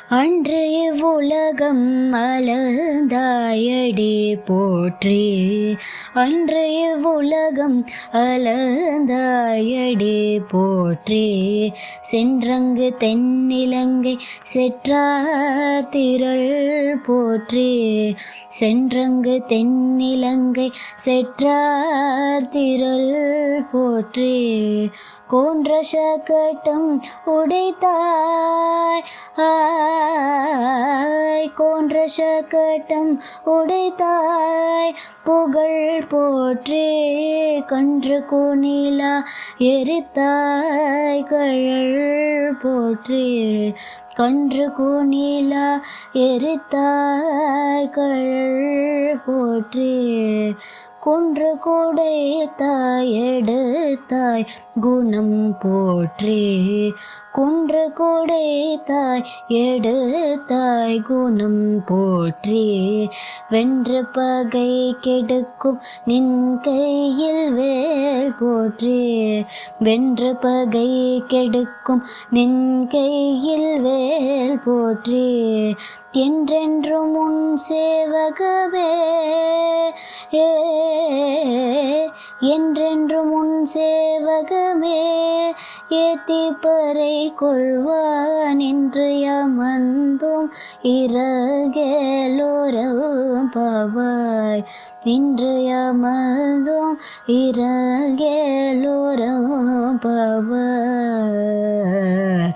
அன்று இவ்வுலகம் அளந்தாயடி போற்றி. அன்று இவ்வுலகம் அளந்தாயடி போற்றி. சென்றங்கு தென்னிலங்கை செற்றார் திரள் போற்றி. சென்றங்கு தென்னிலங்கை செற்றார் திரள் போற்றி. கோன்ற சகடம் உடைத்தாய் கோன்ற சகடம் உடைத்தாய் புகழ் போற்றி. கன்று குணிலா எரித்தாய் கழல் போற்றி. கன்று குணிலா எரித்தாய் கழல் போற்றி. குன்று குடைத்தாய் எடுத்தாய் குணம் போற்றி. குன்று குடைத்தாய் எடுத்தாய் குணம் போற்றி. வென்று பகை கெடுக்கும் நின் கையில் வேல் போற்றி. வென்று பகை கெடுக்கும் நின் கையில் வேல் போற்றி. என்றென்றும் உன் சேவகவே என்றென்றும் உன் சேவகமே ஏத்தி பறை கொள்வான் என்று யமர்ந்தும் இரகேலோரம் பாவாய். இன்று யமர்ந்தும் இரகேலோரம் பாவாய்.